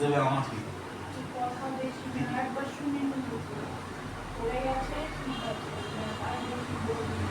দেবে আমাকে। কথা বেশি না, একবার শুনে নিন পড়ে গেছে, ঠিক আছে, আর বেশি বলবো না।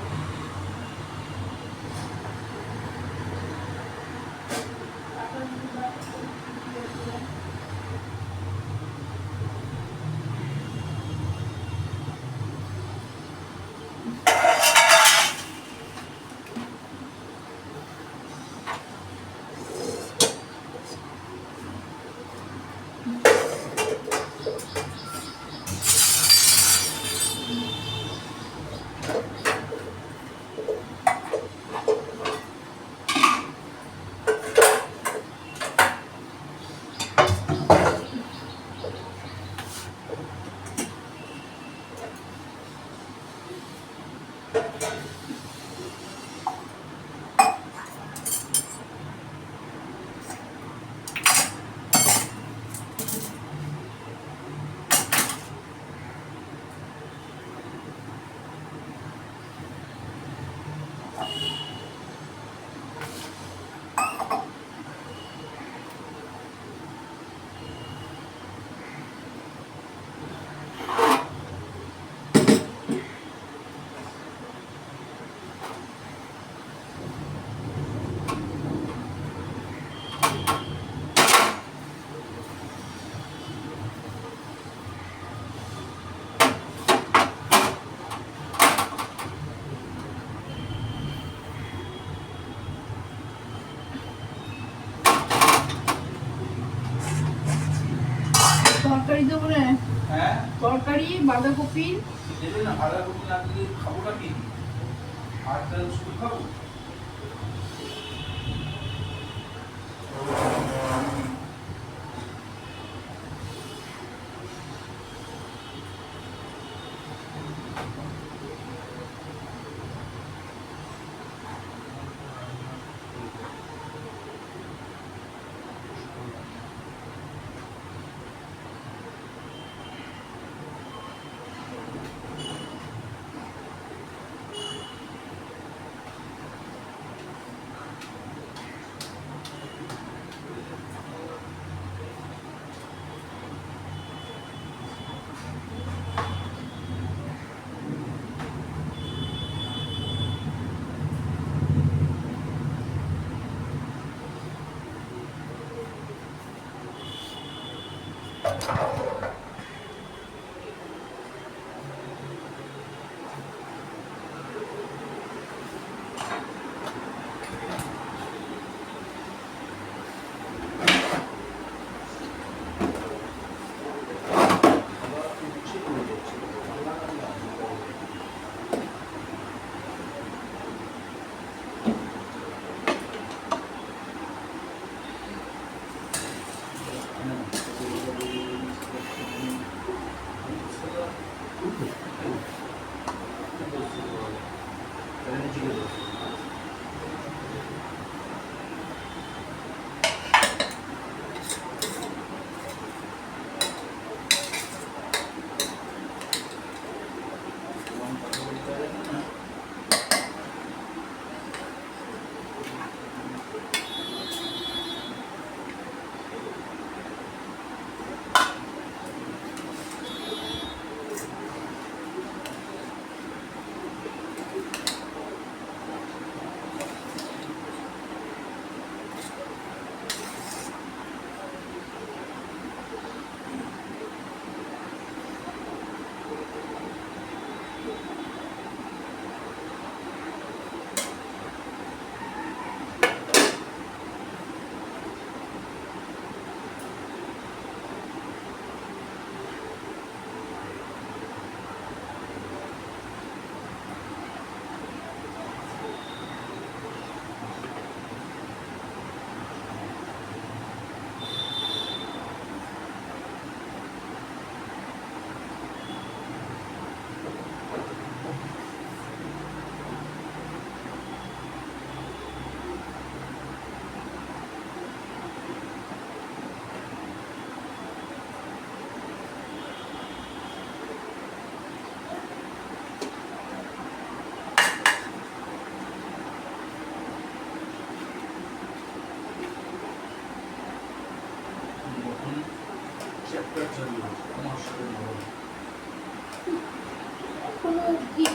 তারপর তরকারি দেবো না? হ্যাঁ, তরকারি বাঁধাকপি দেবে না। বাঁধাকপি না দিলে খাবোটা কি? আর তাহলে শুধু খাবো।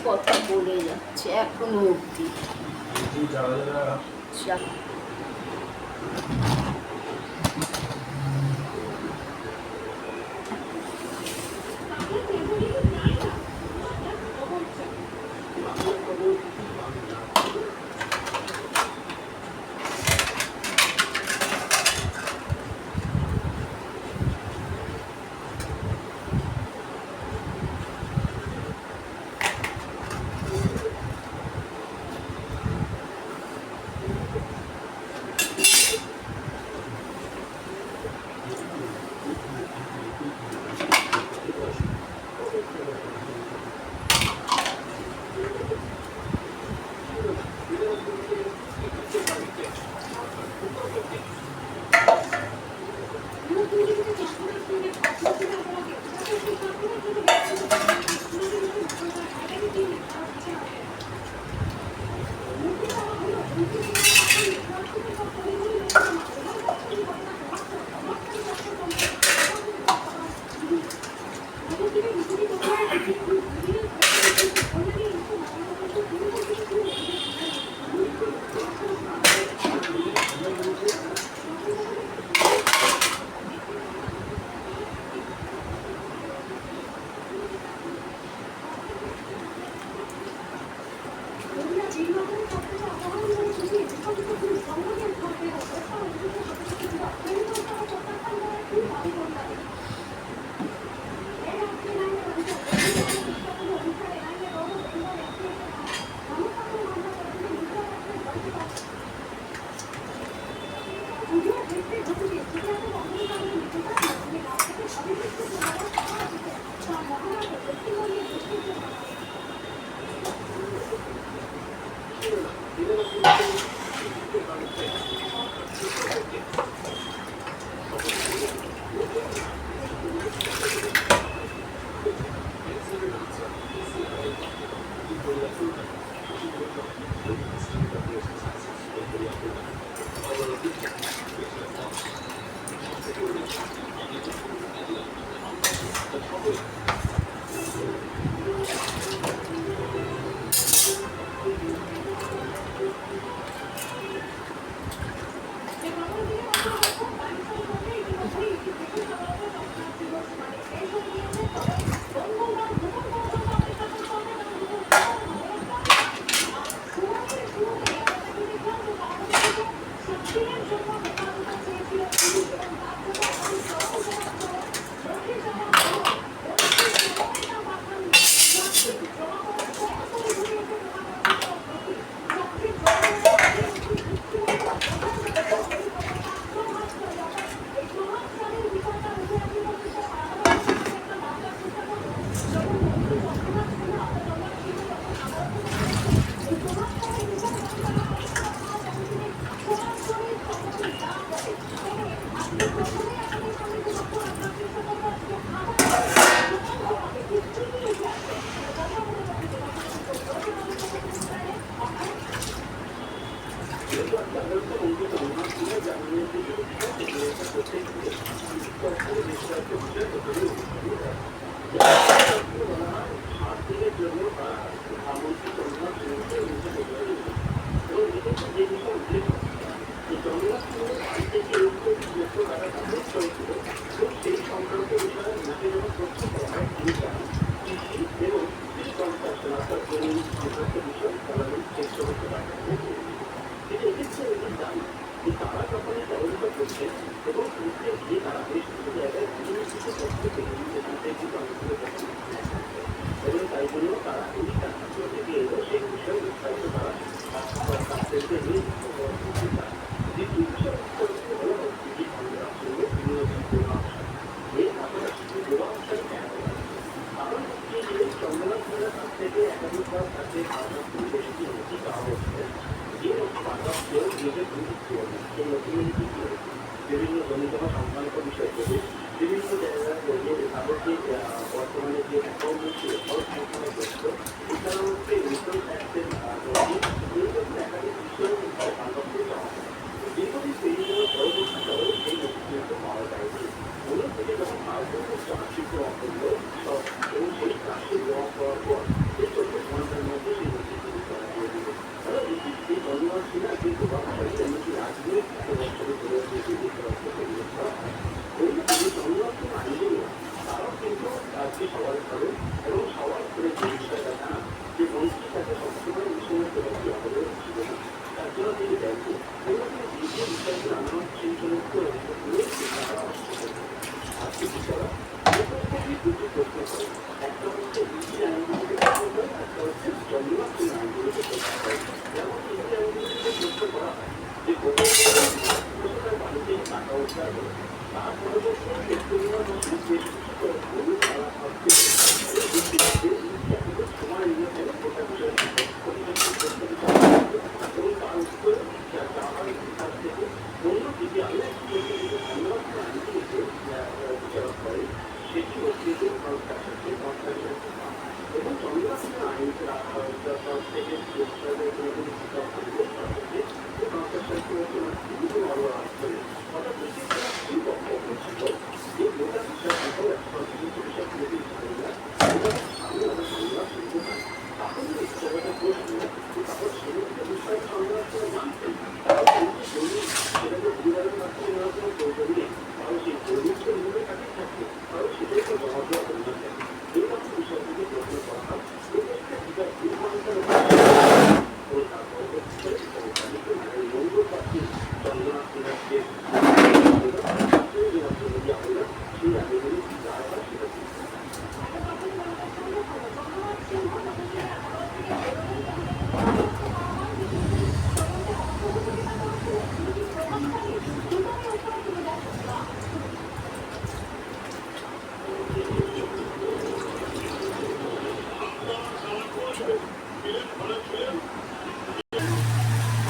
কথা বলে যাচ্ছে এখনো অবধি। যারা যারা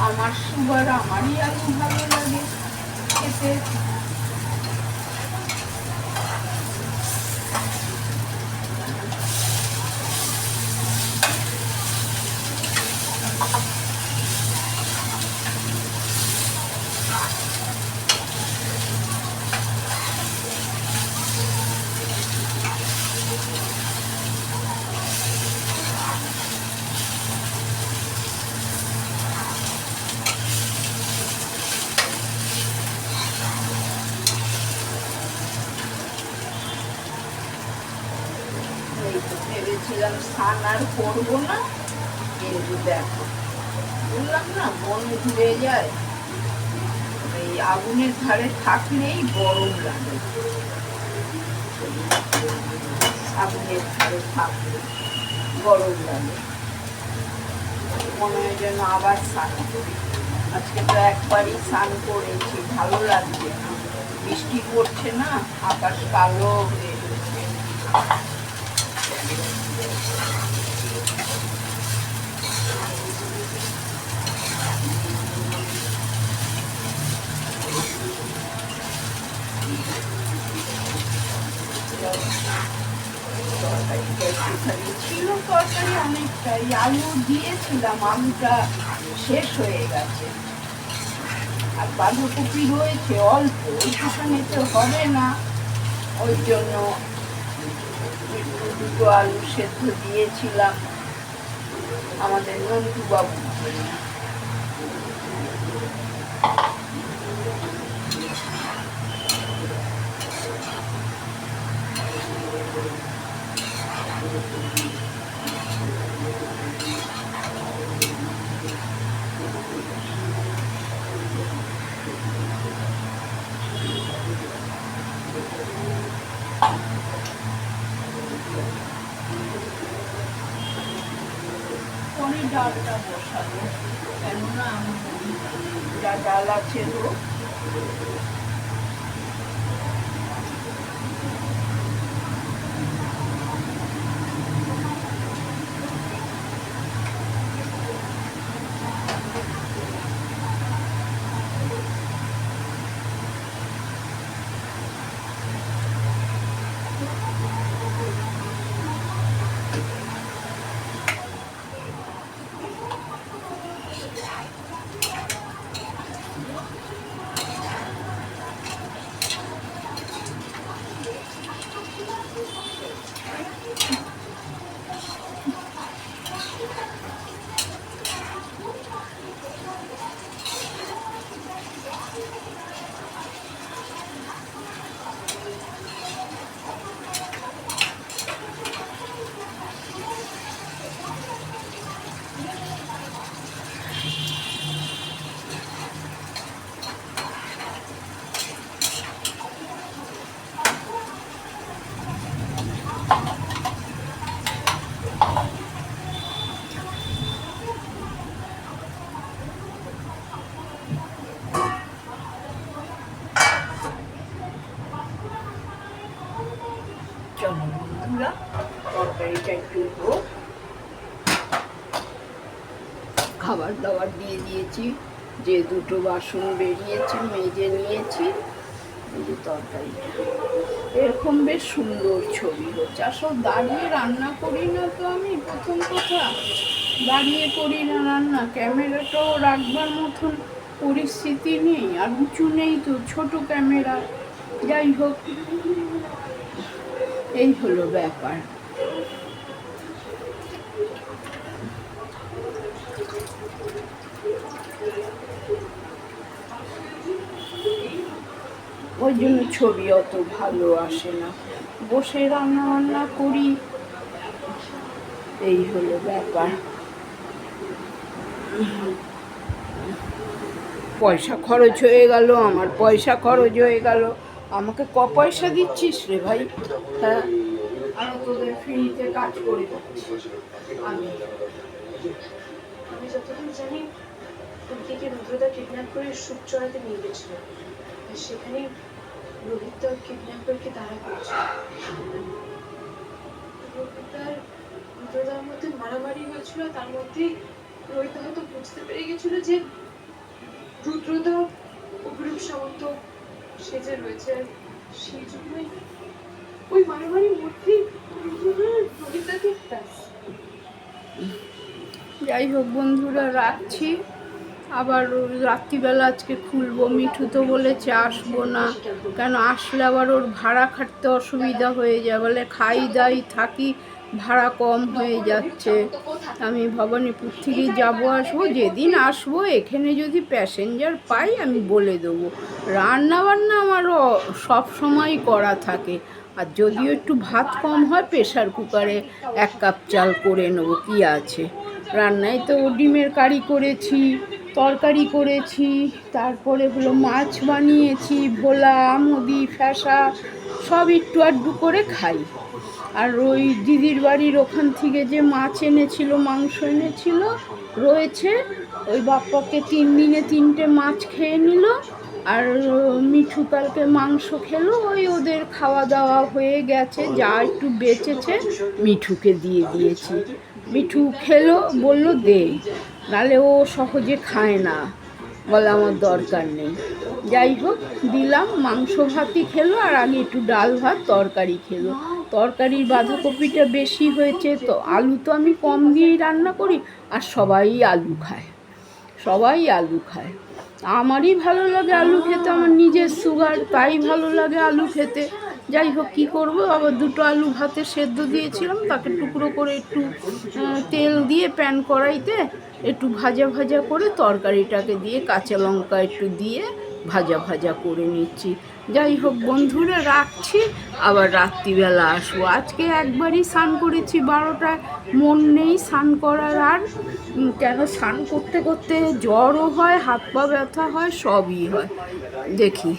আমার সুগার, আমারই আলু ভালো লাগে খেতে। ভেবেছিলাম স্নান আর করবো না, কিন্তু দেখো বললাম না মন ঘুরে যায়। এই আগুনের ধারে থাকলেই গরম লাগে, আগুনের ধারে থাকলে গরম লাগে, মনে হয় যেন আবার স্নান করি। আজকে তো একবারই স্নান করেছি, ভালো লাগছে না, বৃষ্টি পড়ছে না, আকাশ কালো হয়ে গেছে। ছিল তরকারি অনেকটাই, আলু দিয়েছিলাম, আলুটা শেষ হয়ে গেছে, আর বাঁধাকপি রয়েছে অল্প, ওইখানে তো হবে না, ওই জন্য দুটো আলু সেদ্ধ দিয়েছিলাম আমাদের নন্টু বাবু। ডালটা বসাবো, কেননা যা ডাল আছে হোক। তরকারিটা একটু হোক। খাবার দাবার দিয়ে দিয়েছি, যে দুটো বাসন বেরিয়েছে মেজে নিয়েছি। এই যে তরকারিটা এরকম বেশ সুন্দর ছবি হচ্ছে। আসলে দাঁড়িয়ে রান্না করি না তো, আমি প্রথম কথা দাঁড়িয়ে করি না রান্না, ক্যামেরাটাও রাখবার মতন পরিস্থিতি নেই, আর উঁচু নেই তো, ছোট ক্যামেরা। যাই হোক, এই হলো ব্যাপার। ওই জন্য ছবি অত ভালো আসে না, বসে রান্না বান্না করি, এই হলো ব্যাপার। পয়সা খরচ হয়ে গেল, আমার পয়সা খরচ হয়ে গেল। আমাকে পয়সা দিচ্ছিস রে ভাই? হ্যাঁ, আমি তোদের ফ্রিতে কাজ করে দিচ্ছি। আমি যতদূর জানি রুদ্রকে রুদ্রদা কিডন্যাপ করে সুপ চড়াতে নিয়ে গেছিল, সেখানে রোহিত কিডন্যাপারকে তাড়া করছিল। রুদ্রদার মধ্যে মারামারি হয়েছিল, তার মধ্যে রোহিত হয়তো বুঝতে পেরে গেছিল যে রুদ্রদা অভিরূপ সামন্ত সেজে রয়েছে, সেই জন্যই ওই মারামারির মধ্যেই রোহিতদাকে যাই হোক বন্ধুরা, রাখছি। আবার রাত্রিবেলা আজকে খুলবো। মিঠু তো বলেছে আসবো না, কেন আসলে আবার ওর ভাড়া খাটতে অসুবিধা হয়ে যায়, বলে খাই দাই থাকি, ভাড়া কম হয়ে যাচ্ছে। আমি ভবানীপুর থেকে যাবো আসবো, যেদিন আসবো এখানে যদি প্যাসেঞ্জার পাই আমি বলে দেবো। রান্না বান্না আমারও সব সময় করা থাকে, আর যদিও একটু ভাত কম হয় প্রেশার কুকারে 1 কাপ চাল করে নেবো, কী আছে। রান্নায় তো ডিমের কারি করেছি, তরকারি করেছি, তারপরে হলো মাছ বানিয়েছি, ভোলা মুদি ফ্যাসা সব একটু আধটু করে খাই। আর ওই দিদির বাড়ির ওখান থেকে যে মাছ এনেছিল, মাংস এনেছিল রয়েছে, ওই বাপ্পাকে 3 দিনে 3টে মাছ খেয়ে নিল, আর মিঠু কালকে মাংস খেলো। ওই ওদের খাওয়া দাওয়া হয়ে গেছে, যা একটু বেঁচেছে মিঠুকে দিয়ে দিয়েছি। মিঠু খেলো, বললো দে, নাহলে ও সহজে খায় না, বলে আমার দরকার নেই। যাই হোক, দিলাম, মাংস ভাতই খেলো, আর আগে একটু ডাল ভাত তরকারি খেলো। তরকারির বাঁধাকপিটা বেশি হয়েছে তো, আলু তো আমি কম দিয়েই রান্না করি, আর সবাই আলু খায়, সবাই আলু খায়। আমারই ভালো লাগে আলু খেতে, আমার নিজের সুগার, তাই ভালো লাগে আলু খেতে। যাই হোক, কী করবো, আবার 2টো আলু ভাতে সেদ্ধ দিয়েছিলাম, তাকে টুকরো করে একটু তেল দিয়ে প্যান কড়াইতে একটু ভাজা ভাজা করে তরকারিটাকে দিয়ে কাঁচা লঙ্কা একটু দিয়ে ভাজা ভাজা করে নিচ্ছি। যাই হোক বন্ধুরা, রাখছি, আবার রাত্রিবেলা আসবো। আজকে একবারই স্নান করেছি 12টায়, মন নেই স্নান করার আর, কেন স্নান করতে করতে জ্বরও হয়, হাত পা ব্যথা হয়, সবই হয়। দেখি।